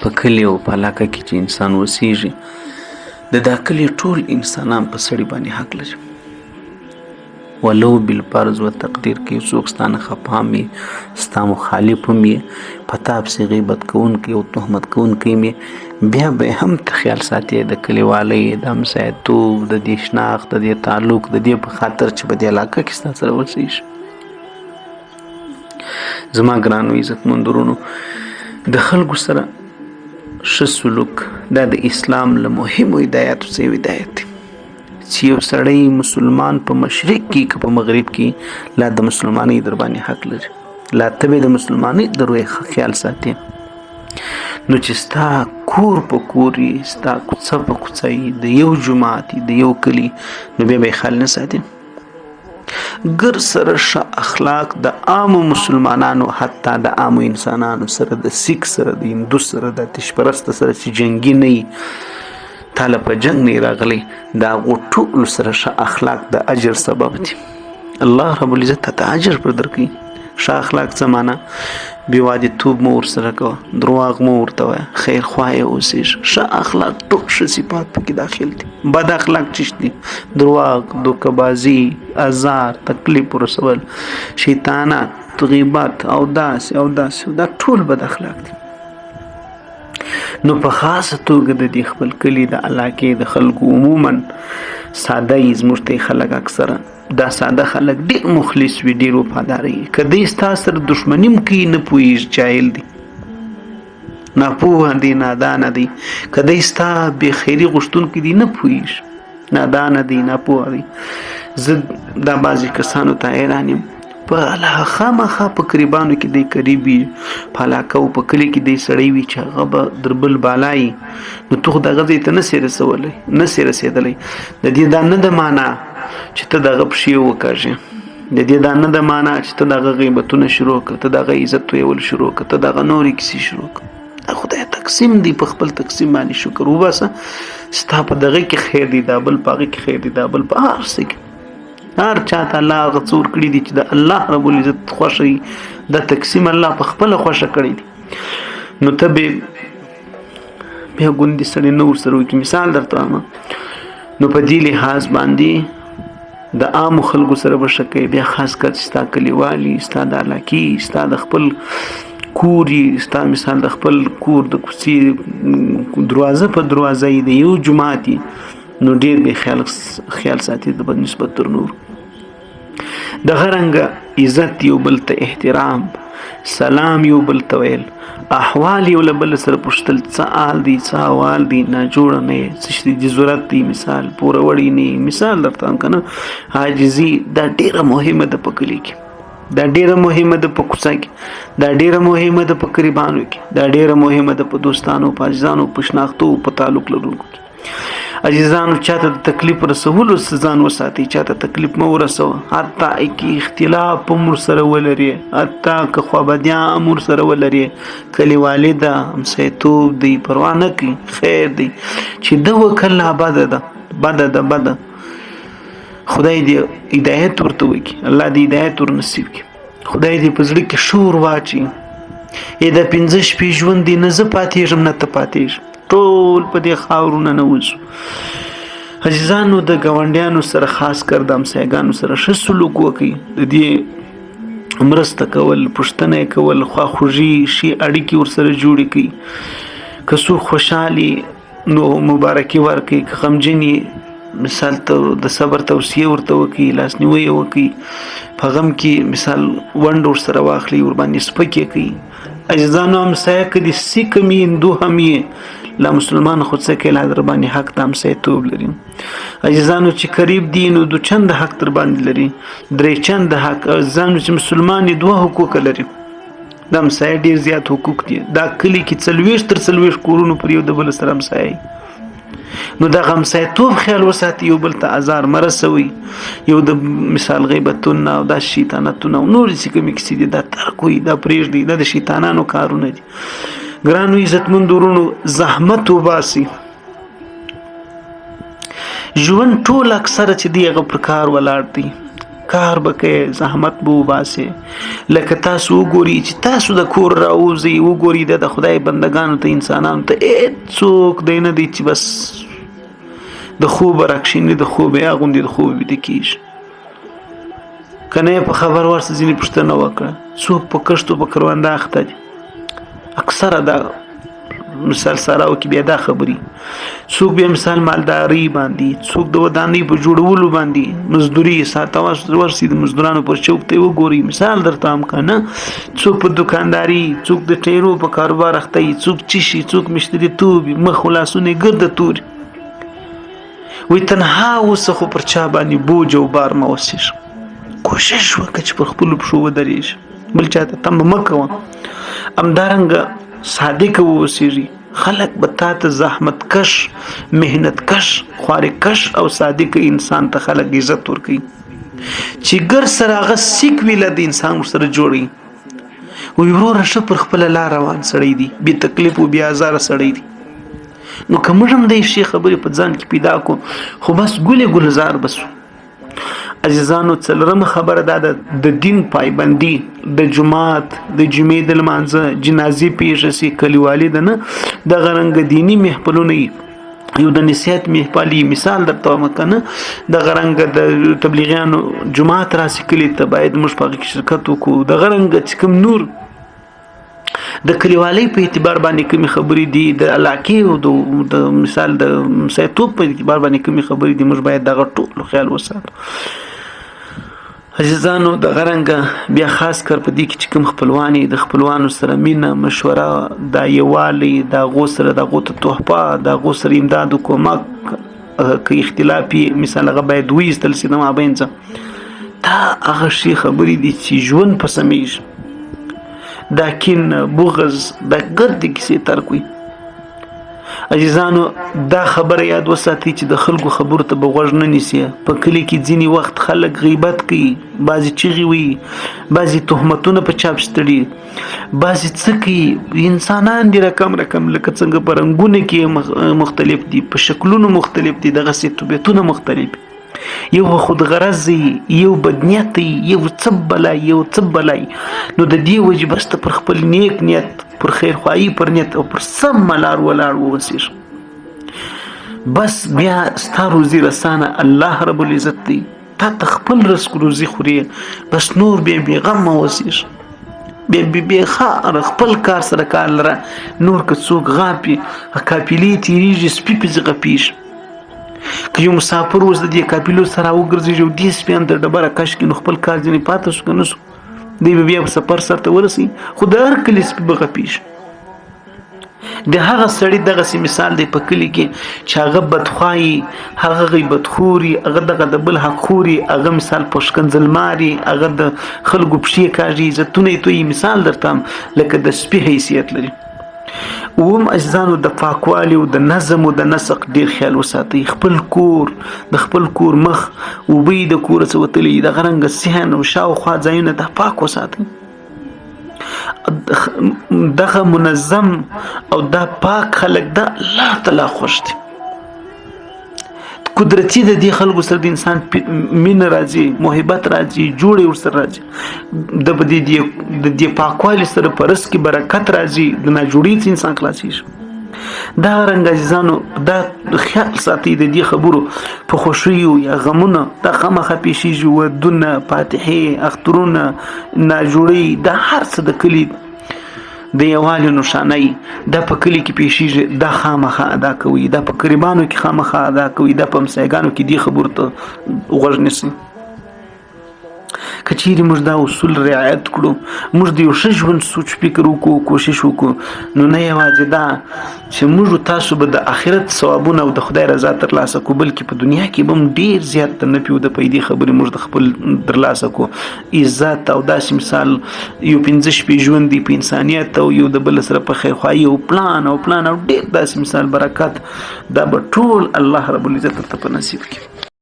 په کلي او په علاقه کې چې انسان اوسیږي د دا کلي ټول انسانان په سړي باندې حق لري، ولو بالفرض و تقدیر کې څوک ستا نه خفه هم وي، ستا مخالف هم وي، په تا پسې غیبت کوونکی او تهمت کوونکی وي، بیا به هم ته خیال ساتي د کلیوالۍ د همسایه‌توب د دې شناخت د دې تعلق د دې په خاطر چې په دې علاقه کې ستا سره اوسیږي. زما ګرانو عزتمندو ورونو، د خلکو سره ښه سلوک دا د اسلام له مهمو هدایاتو څخه یو هدایت دی چې یو سړی مسلمان په مشرق کې که په مغرب کې لا د مسلمانۍ در باندې حق لري، لا ته به د مسلمانۍ د روی خیال ساتي. نو چې ستا کور په کور وي، ستا کوڅه په کوڅه وي، د یو جومات د یو کلي، نو بیا به یې خیال نه ساتي. ګر سره ښه اخلاق د عامو مسلمانانو، حتی د عامو انسانانو سره، د سیک سره، د هندو سره، د آتش پرسته سره چې جنګي نه وي، تاله په جنګ نه راغلی، د هغو ټولو سره ښه اخلاق د اجر سبب دي. الله رب العزت ته اجر پر درکوي. ښه اخلاق څه معنا؟ بېوادیتوب مه ورسره کوه، درواغ مه ورته وایه، خیرخواه اوسېږه. ښه اخلاق ټول ښه صفات پکې داخل دي. بد اخلاق چیش دي؟ درواغ، دوکهبازي، ازار، تکلیف ورسول، شیطانت، غیبت او داسې او داسې، دا ټول بد اخلاق دي. نو په خاصه توګه د دې خپل کلي د علاقې د خلکو عموما ساده یې زموږ ته خلک اکثره دا ساده خلک ډېر مخلص وي، ډېر وفادار وي. که دی ستا سره دښمني هم کوي نه پوهېږي، جاهل دی، ناپوهه دی، نادانه دی. که دی ستا بېخیري غوښتونکی دی نه پوهېږي، نادانه دی، ناپوهه دی. زه دا بعضې کسانو ته حیران یم، په خامخا په قریبانو کې دی قریب وي، په علاقه او په کلي کې دی سړی وي چې هغه به در بل بالا وي، نو ته خو دغه ځای ته نه سې رسېدلی. د دې دا نه ده معنا چې ته دغه پښې وکاږې، د دې دا نه ده معنا چې ته دغه غیبتونه شروع کړه، ته دغه عزت تویول شروع کړه، ته دغه نورې کیسې شروع کړه. دا خدای تقسیم دی، په خپل تقسیم باندې شکر وباسه. ستا په دغه کې خیر دی، دا بل په هغه کې خیر دی، دا بل په هر څه کې. هر چاته الله هغه څه ورکړي دي چې د الله رب العزت خوښه وي، دا تقسیم الله په خپله خوښه کړی دی. نو ته بیا ګوندې سړی نه ورسره وکړي. مثال درته وایم، نو په دې لحاظ باندې د عامو خلکو سره به ښه کوې، بیا خاص کر چې ستا کلیوالي، ستا د علاقې، ستا د خپل کور یي، ستا مثال د خپل کور د کوڅې دروازه په دروازه یي، د یو جومات یي، نو ډېر به خیال ساتي د بد نسبت تر نور. دغه رنګه عزت یو بل ته احترام، سلام یو بل ته ویل، احوال یو له بل سره پوښتل، څه حال دی، څه احوال دی، ناجوړه نه یې، څه شي دي ضرورت دی، مثال پوره وړی نه یې، مثال درته وایم که نه، عاجزي دا ډېره مهمه ده په کلي کې، دا ډېره مهمه ده په کوڅه کې، دا ډېره مهمه ده په قریبانو کې، دا ډېره مهمه ده په دوستانو، په عزیزانو، په شناختو، په تعلق لرونکو کې. عزیزانو، چاته د تکلیف رسولو ځان وساتئ، چاته تکلیف مه ورسوه، حتی که اختلاف هم ورسره ولري، حتی که خوابدیان هم ورسره ولري، کلیوالي ده، همسایه‌توب دی، پروا نه کوي، خیر دی. چې ده وکړله بده ده، بده. خدای دې هدایت ورته وکړي، الله دې هدایت ورنصیب کړي، خدای دې په زړه کې شور واچوي. د 5 شپې ژوند دی، نه زه پاتېږم نه ته پاتېږم، ټول په دې خاورونه نه وځو. عزیزانو، د ګاونډیانو سره خاص کر د همسایګانو سره ښه سلوک وکړئ، د دې مرسته کول، پوښتنه یې کول، خواخوږي، ښې اړیکې ورسره جوړې کړئ. که څوک خوشحالي نو مبارکي ورکړئ، که غمجن یې مثال ته د صبر توصیه ورته وکړي، لاسنیوی یې وکړي، په غم کې مثال ونډه ورسره واخلي، ورباندې سپکې کړي. عزیزانو، همسایه که د سیک هم یې، هندو هم یې، لا مسلمان خود څه کوي، لا در باندې حق د همسایه‌توب لري. عزیزانو، چې قریب دي نو 2 چنده حق در باندې لري، 3 چنده حق. عزیزانو، چې مسلمان 2 حقوق لري، د همسایه ډېر زیات حقوق دي. دا کلي کې 40 تر 40 کورونو پر یو د بل سره همسایه، نو دغه همسایه‌توب خیال وساتي، یو بل ته ازار مه رسوئ، یو د مثال غیبتونه او دا شیطانتونه او نورې چې کومې کیسې دي دا ترک وي، دا پرېږدئ، دا د شیطانانو کارونه دي. ګرانو عزتمندو ورونو، زحمت وباسئ. ژوند ټول اکثره چې دی هغه پر کار ولاړ دی، کار به کوئ زحمت به وباسئ لکه تاسو وګورئ چې تاسو د کور راوځئ وګورئ د خدای بندګانو ته انسانانو ته هېڅوک دی نه دی چې بس د خوب راکښېني د خوب یا غوندې د خوب ویده کېږي که نه یې په خبر ورسه ځینې پوښتنه وکړه څوک په کښتو په کرونده اخته دي اکثره دا مثال سراو کې بیا دا خبرې څوک بیا مثال مالداري باندې څوک د ودانۍ په جوړولو باندې مزدوري ساعت ورسي د مزدورانو پر چوک ته وګوري مثال درته هم که نه څوک په دکانداري څوک د ټیرو په کاروبار اخته وي څوک چشي څوک مشتري توب مخ و لاسونه یې ګرده توري وایي تنها اوسه خو پر چا باندې بوج او بار مه وسېږه کوشش وکړه چې پر خپلو پښو ودرېږي بل چاته تمه مه کوه همدارنګه صادق اوسېږي خلک به تا ته زحمت کش محنت کش خوارې کش او صادق انسان ته خلک عزت ورکوي چې ګر سره هغه سیک ویله د انسان ورسره جوړوي وایي وروره ښه پر خپله لار روان سړی دی بې تکلیف و بې ازاره سړی دی نو که موږ هم د ښې خبرې په ځان کې پیدا کړو خو بس ګلې ګلزار بسو عزیزانو څلورمه خبره دا د دین پایبندي د جماعت د جمعې د لمانځه جنازې پیښه سي کلیوالي ده نه دغه رنګه دیني محفلونه یو د نصیحت محفل مثال درته وایم که نه دغه رنګه د تبلیغیانو جماعت راسي کلي ته باید موږ په هغې کې شرکت وکړو دغه رنګه چې کوم نور د کلیوالۍ په اعتبار باندې کومې خبرې دي د علاقې او د مثال د مسایتوب په اعتبار باندې کومې خبرې دي موږ باید دغه ټولو خیال وساتو عزیزانو دغه رنګه بیا خاص کر په دې کې چې کوم خپلوان د خپلوانو سره مینه مشوره دا یووالی د هغو سره د هغو ته تحفه د هغو سره امداد و کمک که اختلاف یې مثال هغه باید وایستل سي د مابین څه دا هغه شي خبرې دي چې ژوند په سمیږي دا کین بغض دا ګردې کیسې ترک وي عزیزانو دا خبره یاد وساتئ چې د خلکو خبرو ته به غوږ نه نیسي په کلي کې ځینې وخت خلک غیبت کوي بعضې چغې وي بعضې تهمتونه په چاپ ستړي بعضې څه کوي انسانان دي رقم لکه څنګه په رنګونه کې مختلف دي په شکلونو مختلف دي دغسې طبیعتونه مختلف یو خود غرض یو بدنیت یو څه بلای نو د دې وجې بس ته پر خپل نیک نیت پر خیرخواهی پر نیت او پر سم لار ولاړ ووسېږه بس بیا ستا روزي رسانه الله رب العزت دی تا ته خپل رزق روزي خوري بس نور بیا بېغمه اوسېږه بیا ښه خپل کار سره کار لره نور که څوک غاپي قافلې تېرېږي سپي پسې غپېږي که یو مسافر اوس د دې قافلو سره وګرځېږي او دې سپیان تر ډبره کش کړي نو خپل کار ځینې پاته شو که نه شو دی به بیا په سفر سر ته ورسي خو د هر کلي سپي به غپېږي د هغه سړي دغسې مثال دی په کلي کې چې هغه بدخواهي هغه غیبتخوري هغه دغه د بل حق خوري هغه مثال په ښکنځلماري هغه د خلکو پښې کاږي عزتونه یې تویي مثال درته هم لکه د سپي حیثیت لري اوم عزیزانو د پاکوالي او د نظم او د نسق ډیر خیال وساتئ خپل کور د خپل کور مخ اوبه د کور څخه وتلي دغه رنګه صحن او شاوخوا ځایونه د پاک وساتئ دغه منظم او دا پاک خلک د الله تعالی خوښ دي قدرتي د دې خلکو سره د انسان مینه راځي محبت راځي جوړې ورسره راځي د دې پاکوالي سره په رزق کې برکت راځي د ناجوړۍ انسان خلاصېږي دا رنګ عزیزانو دا خیال ساتئ د دې خبرو په خوښیو یا غمونه دا خامخا پیښیږي ودونه فاتحې اخترونه ناجوړۍ دا هر څه د کلي د یووالي نښانۍ دا په کلي کې پیښیږي دا خامخا ادا کوي دا په قریبانو کې خامخا ادا کوي دا په همسایګانو کې دې خبرو ته غوږ نیسي که چیرې موږ دا اصول رعایت کړو موږ د یو ښه ژوند سوچ فکر وکړو کوشش وکړو نو نه یوازې دا چې موږ تاسو به د آخرت ثوابونه او د خدای رضا ترلاسه کړو بلکې په دنیا کې به هم ډېر زیات د نفي او د پیدې خبرې موږ د خپل ترلاسه کړو عزت او داسې مثال یو 15 شپې ژوند دی په انسانیت او یو د بل سره په خیرخواهي او پلان او ډېر داسې مثال برکات دا به ټول الله رب العزت ته په نصیب کړي